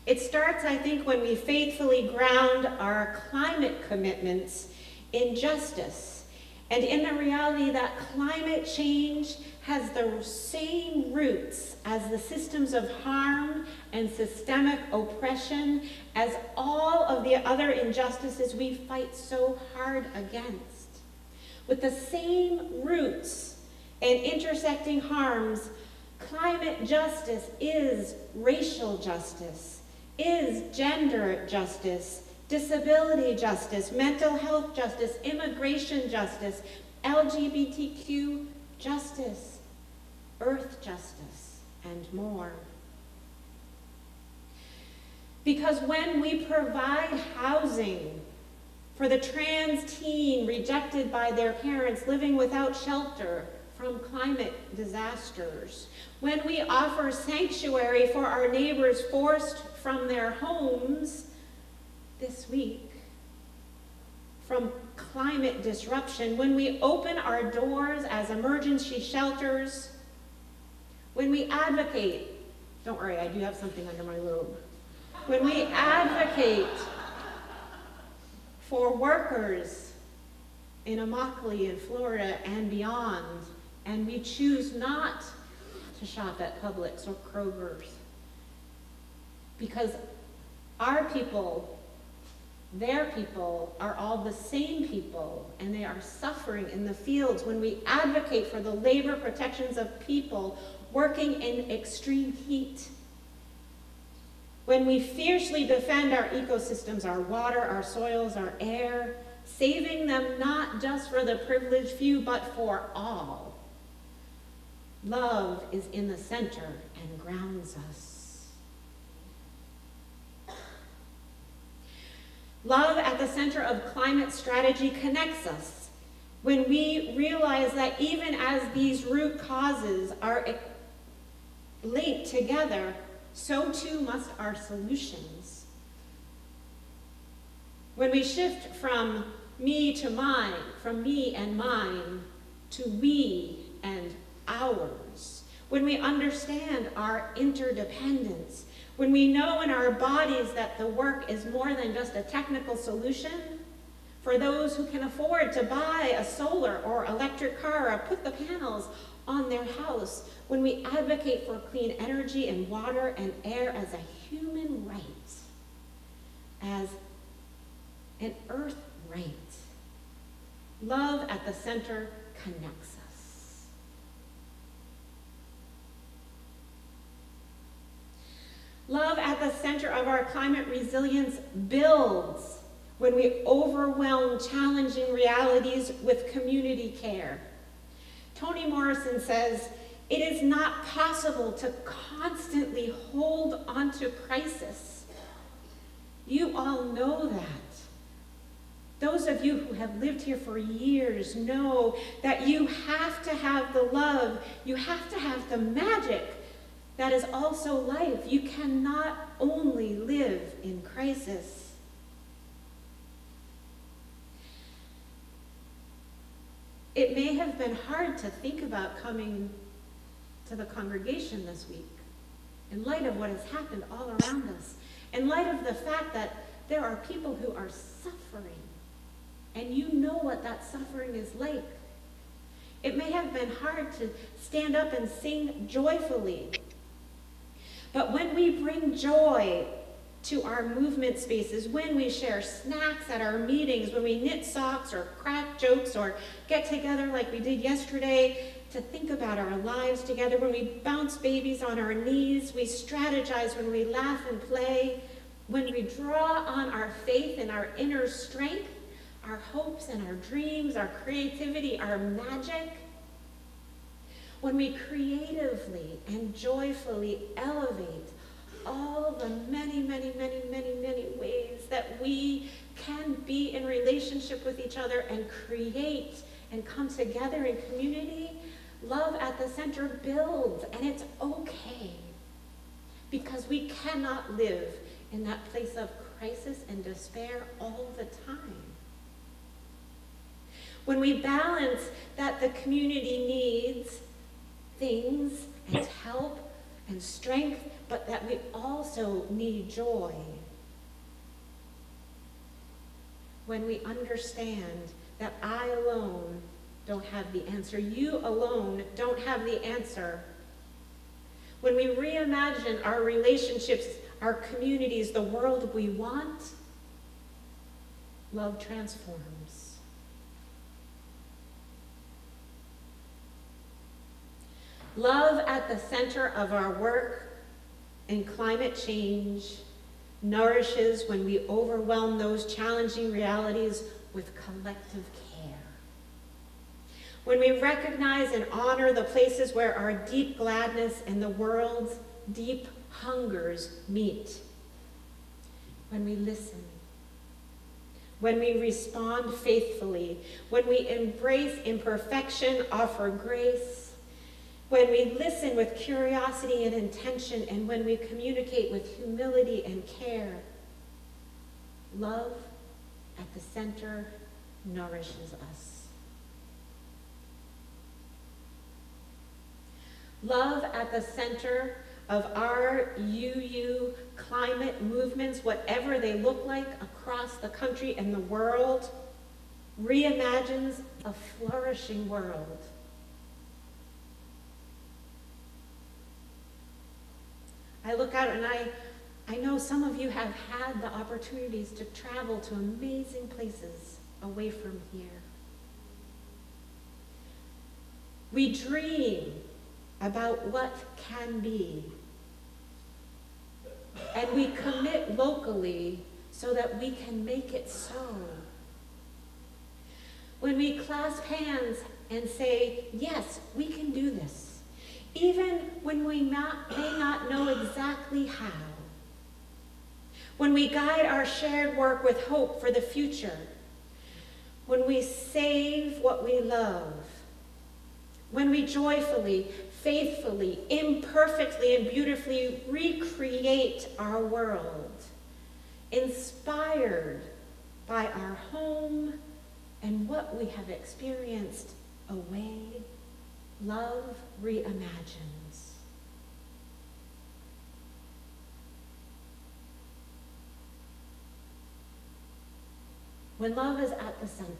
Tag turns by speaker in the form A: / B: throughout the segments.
A: It starts, I think, when we faithfully ground our climate commitments in justice and in the reality that climate change has the same roots as the systems of harm and systemic oppression as all of the other injustices we fight so hard against. With the same roots and intersecting harms, climate justice is racial justice, is gender justice, disability justice, mental health justice, immigration justice, LGBTQ justice, earth justice, and more. Because when we provide housing for the trans teen rejected by their parents living without shelter from climate disasters, when we offer sanctuary for our neighbors forced from their homes this week from climate disruption, when we open our doors as emergency shelters, when we advocate, don't worry, I do have something under my robe, when we advocate for workers in Immokalee in Florida and beyond, and we choose not to shop at Publix or Kroger's because our people, their people, are all the same people, and they are suffering in the fields. When we advocate for the labor protections of people working in extreme heat, when we fiercely defend our ecosystems, our water, our soils, our air, saving them not just for the privileged few, but for all, love is in the center and grounds us. Love at the center of climate strategy connects us when we realize that even as these root causes are linked together, so too must our solutions. When we shift from me to mine, from me and mine, to we and ours, when we understand our interdependence, when we know in our bodies that the work is more than just a technical solution for those who can afford to buy a solar or electric car or put the panels on their house, when we advocate for clean energy and water and air as a human right, as an earth right, love at the center connects us. Love at the center of our climate resilience builds when we overwhelm challenging realities with community care. Toni Morrison says, "It is not possible to constantly hold onto crisis." You all know that. Those of you who have lived here for years know that you have to have the love, you have to have the magic that is also life. You cannot only live in crisis. It may have been hard to think about coming to the congregation this week in light of what has happened all around us, in light of the fact that there are people who are suffering, and you know what that suffering is like. It may have been hard to stand up and sing joyfully. But when we bring joy to our movement spaces, when we share snacks at our meetings, when we knit socks or crack jokes or get together like we did yesterday to think about our lives together, when we bounce babies on our knees, we strategize, when we laugh and play, when we draw on our faith and our inner strength, our hopes and our dreams, our creativity, our magic, when we creatively and joyfully elevate all the many, many, many, many, many ways that we can be in relationship with each other and create and come together in community, love at the center builds, and it's okay. Because we cannot live in that place of crisis and despair all the time. When we balance that the community needs things and help and strength, but that we also need joy. When we understand that I alone don't have the answer, you alone don't have the answer. When we reimagine our relationships, our communities, the world we want, love transforms. Love at the center of our work in climate change nourishes when we overwhelm those challenging realities with collective care. When we recognize and honor the places where our deep gladness and the world's deep hungers meet. When we listen. When we respond faithfully. When we embrace imperfection, offer grace. When we listen with curiosity and intention, and when we communicate with humility and care. Love at the center nourishes us. Love at the center of our UU climate movements, whatever they look like across the country and the world, reimagines a flourishing world. I look out and I know some of you have had the opportunities to travel to amazing places away from here. We dream about what can be. And we commit locally so that we can make it so. When we clasp hands and say, yes, we can do this, even when we may not know exactly how. When we guide our shared work with hope for the future. When we save what we love. When we joyfully, faithfully, imperfectly, and beautifully recreate our world, inspired by our home and what we have experienced away, love reimagines. When love is at the center,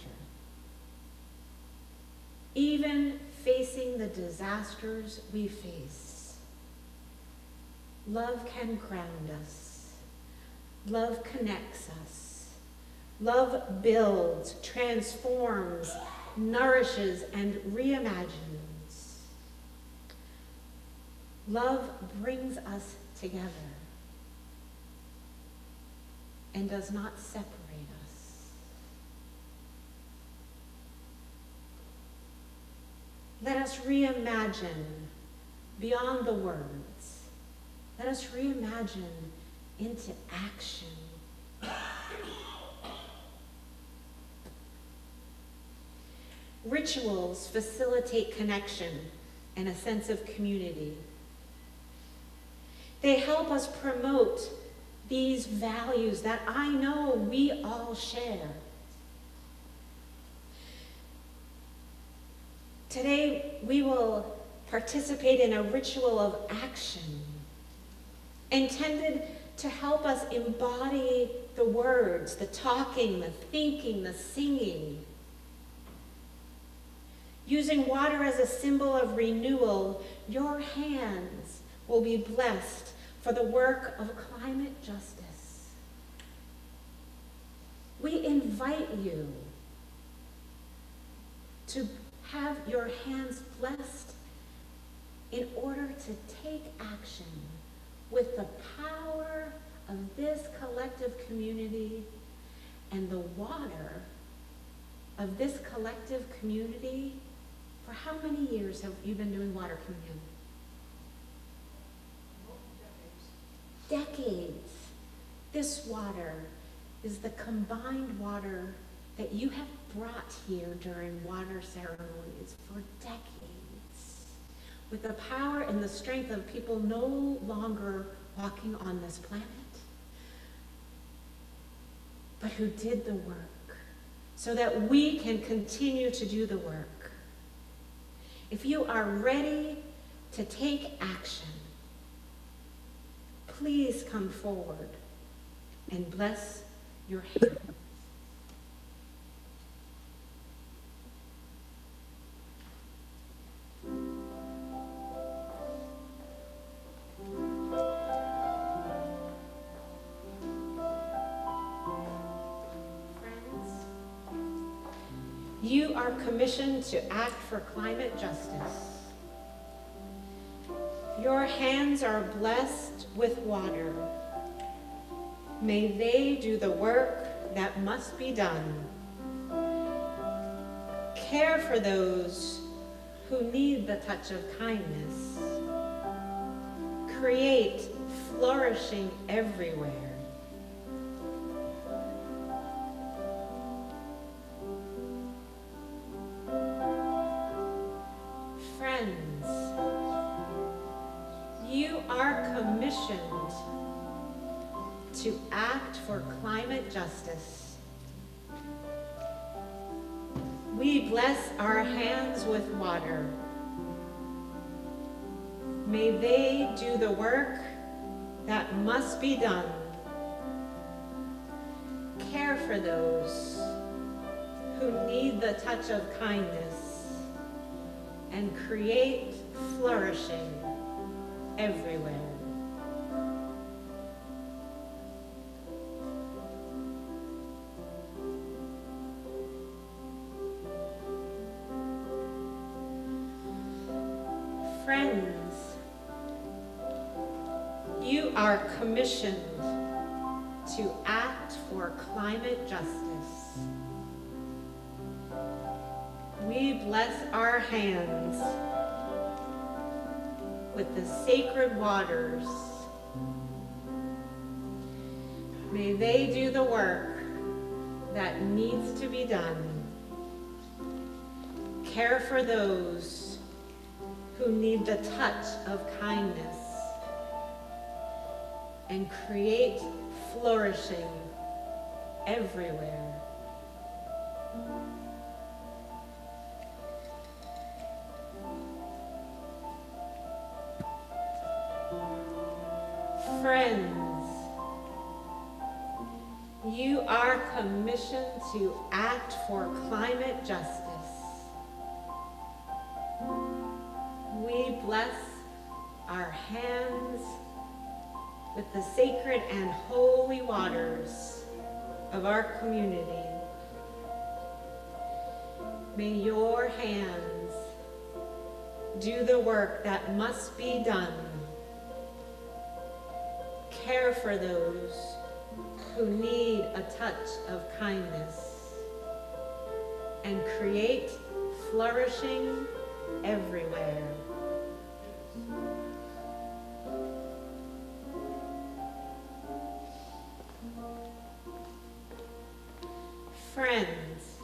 A: even facing the disasters we face, love can ground us. Love connects us. Love builds, transforms, nourishes, and reimagines. Love brings us together and does not separate us. Let us reimagine beyond the words. Let us reimagine into action. Rituals facilitate connection and a sense of community. They help us promote these values that I know we all share. Today, we will participate in a ritual of action intended to help us embody the words, the talking, the thinking, the singing. Using water as a symbol of renewal, your hands will be blessed for the work of climate justice. We invite you to have your hands blessed in order to take action with the power of this collective community and the water of this collective community. For how many years have you been doing water communion? Decades. This water is the combined water that you have brought here during water ceremonies for decades, with the power and the strength of people no longer walking on this planet, but who did the work so that we can continue to do the work. If you are ready to take action, please come forward and bless your hand. You are commissioned to act for climate justice. Your hands are blessed with water. May they do the work that must be done. Care for those who need the touch of kindness. Create flourishing everywhere. Friends, you are commissioned to act for climate justice. We bless our hands with water. May they do the work that must be done. Care for those who need the touch of kindness and create flourishing everywhere. Friends, you are commissioned to act for climate justice. We bless our hands with the sacred waters. May they do the work that needs to be done. Care for those who need the touch of kindness and create flourishing everywhere. Friends, you are commissioned to act for climate justice. We bless our hands with the sacred and holy waters of our community. May your hands do the work that must be done. Care for those who need a touch of kindness and create flourishing everywhere. Friends,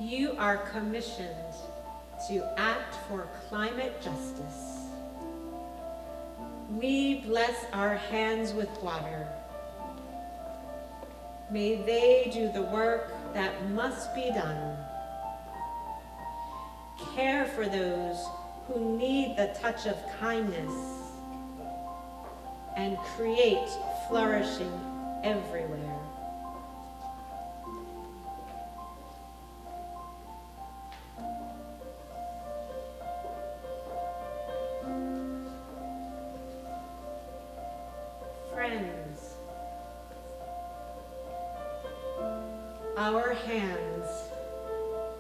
A: you are commissioned to act for climate justice. We bless our hands with water. May they do the work that must be done. Care for those who need the touch of kindness and create flourishing everywhere. Friends, our hands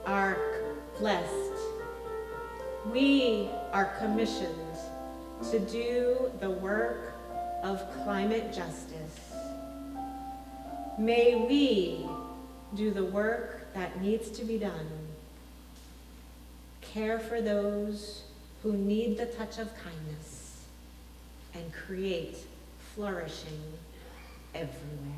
A: are blessed. We are commissioned to do the work of climate justice. May we do the work that needs to be done. Care for those who need the touch of kindness and create flourishing everywhere.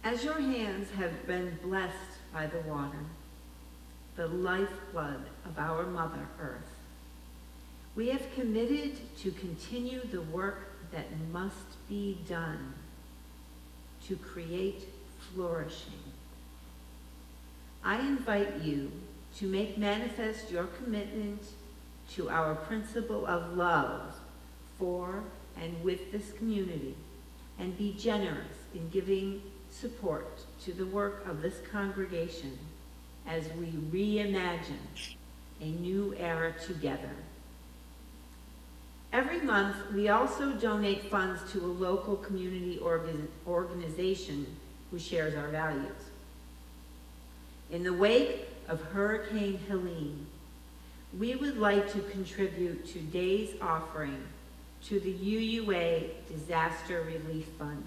B: As your hands have been blessed by the water, the lifeblood of our Mother Earth, we have committed to continue the work that must be done to create flourishing. I invite you to make manifest your commitment to our principle of love for and with this community, and be generous in giving support to the work of this congregation as we reimagine a new era together. Every month, we also donate funds to a local community organization who shares our values. In the wake of Hurricane Helene, we would like to contribute today's offering to the UUA Disaster Relief Fund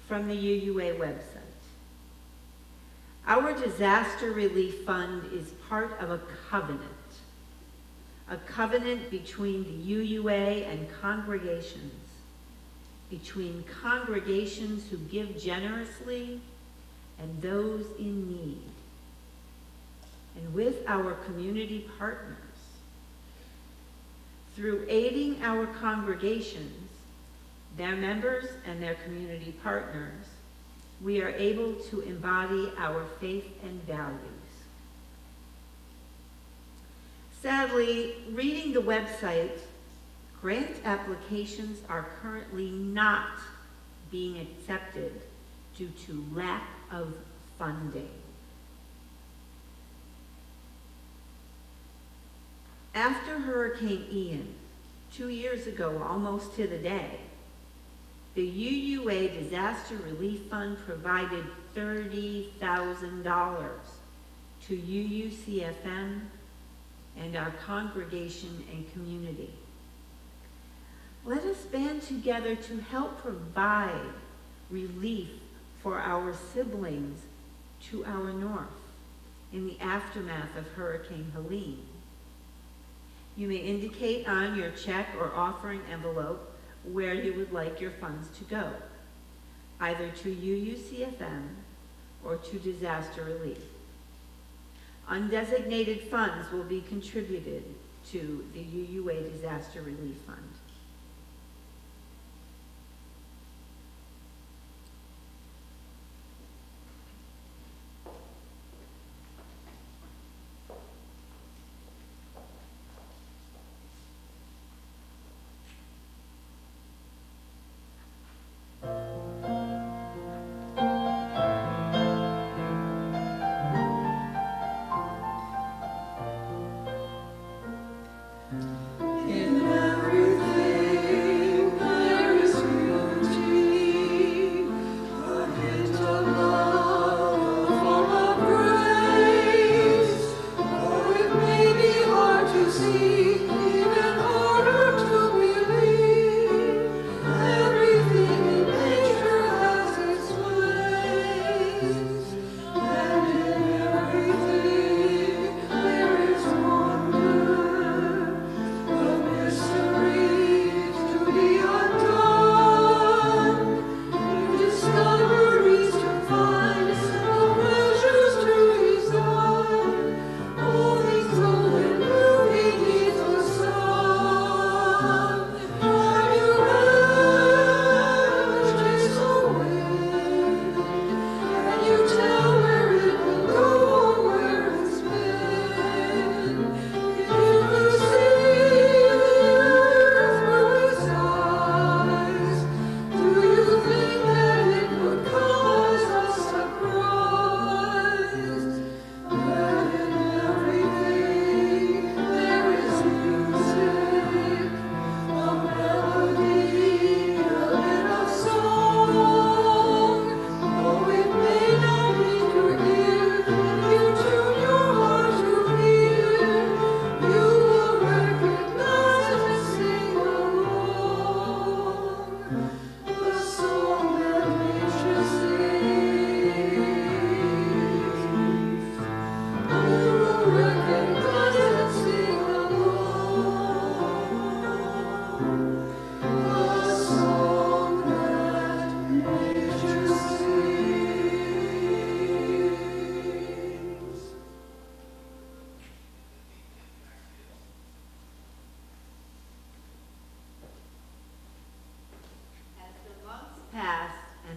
B: from the UUA website. Our Disaster Relief Fund is part of a covenant between the UUA and congregations, between congregations who give generously and those in need, and with our community partners. Through aiding our congregations, their members and their community partners, we are able to embody our faith and values. Sadly, reading the website, grant applications are currently not being accepted due to lack of funding. After Hurricane Ian, 2 years ago, almost to the day, the UUA Disaster Relief Fund provided $30,000 to UUCFM and our congregation and community. Let us band together to help provide relief for our siblings to our north in the aftermath of Hurricane Helene. You may indicate on your check or offering envelope where you would like your funds to go, either to UUCFM or to disaster relief. Undesignated funds will be contributed to the UUA Disaster Relief Fund.
C: In everything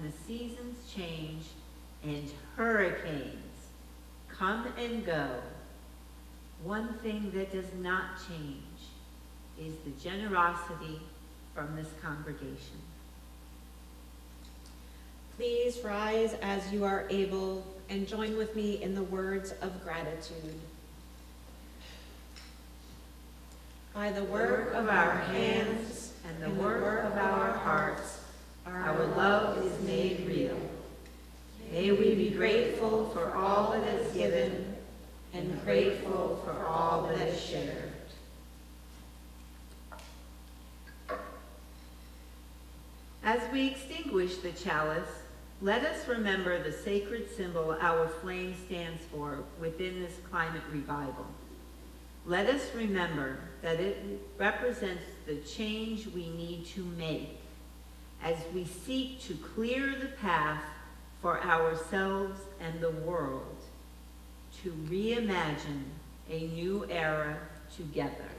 B: the seasons change and hurricanes come and go, one thing that does not change is the generosity from this congregation.
A: Please rise as you are able and join with me in the words of gratitude. By the work of our hands and the work of our hearts, our love is made real. May we be grateful for all that is given and grateful for all that is shared.
B: As we extinguish the chalice, let us remember the sacred symbol our flame stands for within this climate revival. Let us remember that it represents the change we need to make as we seek to clear the path for ourselves and the world to reimagine a new era together.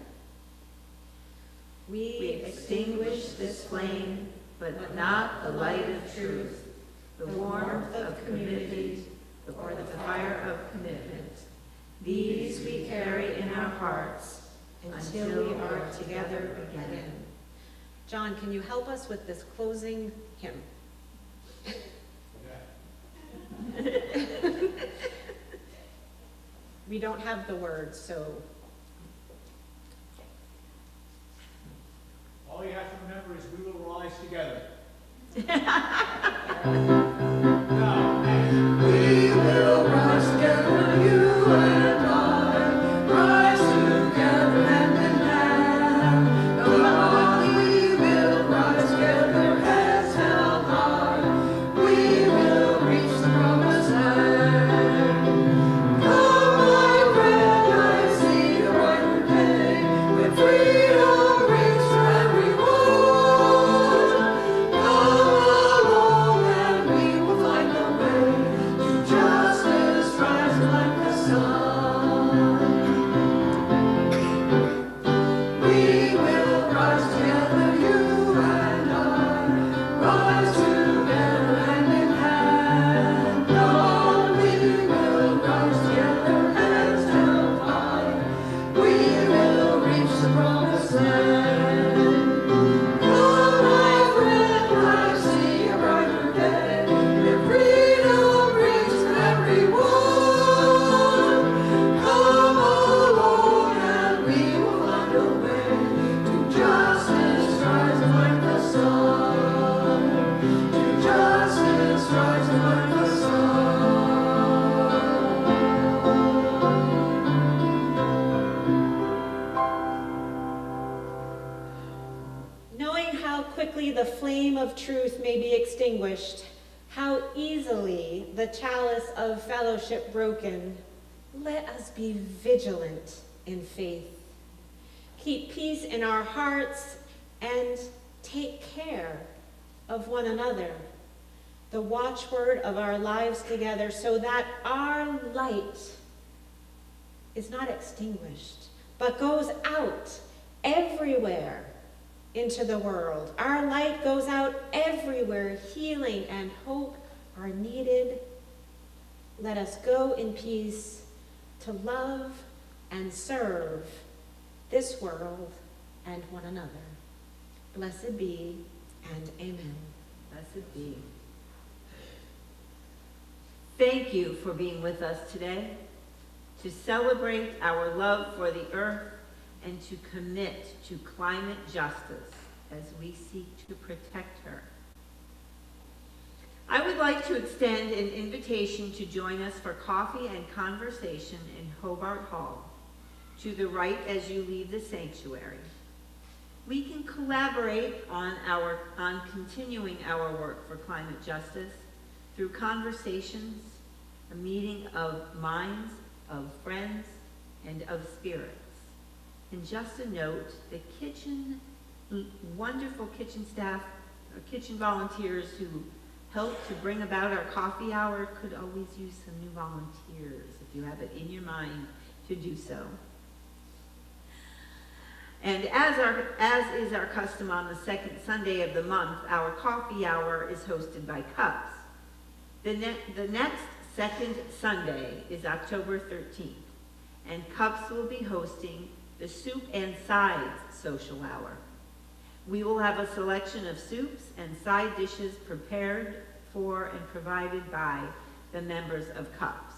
B: We extinguish this flame, but not the light of truth, the warmth of community, or the fire of commitment. These we carry in our hearts until we are together again.
A: John, can you help us with this closing hymn? We don't have the words, so.
C: All you have to remember is we will rise together.
D: We will rise together, you and I, rise together hand in hand. Come on, we will rise together, heads held high. We will reach the promised land. Come, my friend, I see a brighter day, when freedom rings for everyone. Come along and we will find a way to justice rising like the sun. We will rise together, you and I, rise together hand in hand. No, we will rise together, heads held high. We will reach the promised land. Come, my friend, I see a brighter day, where freedom rings for everyone. Come along and we will find a way to justice rising like the sun. To justice rising like the sun.
A: Knowing how quickly the flame of truth may be extinguished, how easily the chalice of fellowship broken, let us be vigilant in faith. Keep peace in our hearts and take care of one another, the watchword of our lives together, so that our light is not extinguished, but goes out everywhere into the world. Our light goes out everywhere. Healing and hope are needed. Let us go in peace to love and serve this world and one another. Blessed be and amen.
B: Blessed be. Thank you for being with us today to celebrate our love for the earth and to commit to climate justice as we seek to protect her. I would like to extend an invitation to join us for coffee and conversation in Hobart Hall, to the right as you leave the sanctuary. We can collaborate on continuing our work for climate justice through conversations, a meeting of minds, of friends, and of spirits. And just a note, the wonderful kitchen staff, kitchen volunteers who helped to bring about our coffee hour could always use some new volunteers if you have it in your mind to do so. And as is our custom on the second Sunday of the month, our coffee hour is hosted by Cups. The next second Sunday is October 13th, and Cups will be hosting the Soup and Sides social hour. We will have a selection of soups and side dishes prepared for and provided by the members of Cups.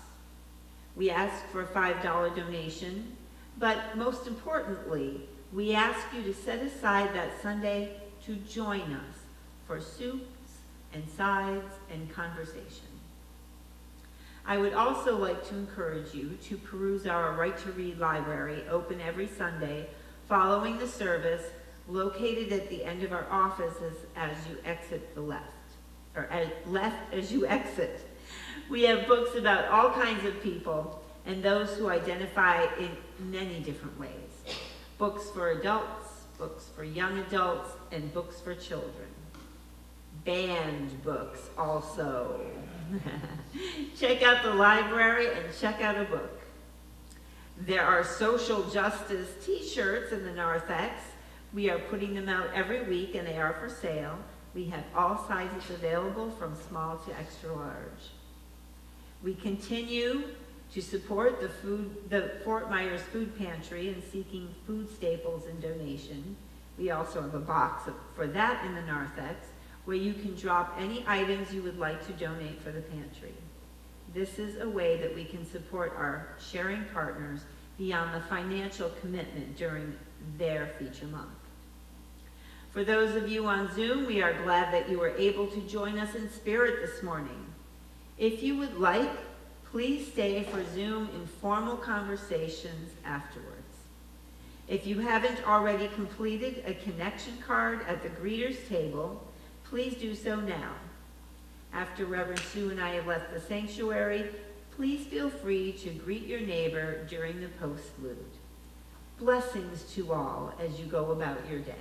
B: We ask for a $5 donation, but most importantly, we ask you to set aside that Sunday to join us for soups and sides and conversation. I would also like to encourage you to peruse our Right to Read library, open every Sunday following the service, located at the end of our offices as you exit the left, or left as you exit. We have books about all kinds of people and those who identify in many different ways. Books for adults, books for young adults, and books for children. Banned books also. Check out the library and check out a book. There are social justice t-shirts in the narthex. We are putting them out every week and they are for sale. We have all sizes available from small to extra large. We continue to support the Fort Myers Food Pantry in seeking food staples and donation. We also have a box for that in the narthex where you can drop any items you would like to donate for the pantry. This is a way that we can support our sharing partners beyond the financial commitment during their feature month. For those of you on Zoom, we are glad that you were able to join us in spirit this morning. If you would like, please stay for Zoom informal conversations afterwards. If you haven't already completed a connection card at the greeters table, please do so now. After Reverend Sue and I have left the sanctuary, please feel free to greet your neighbor during the postlude. Blessings to all as you go about your day.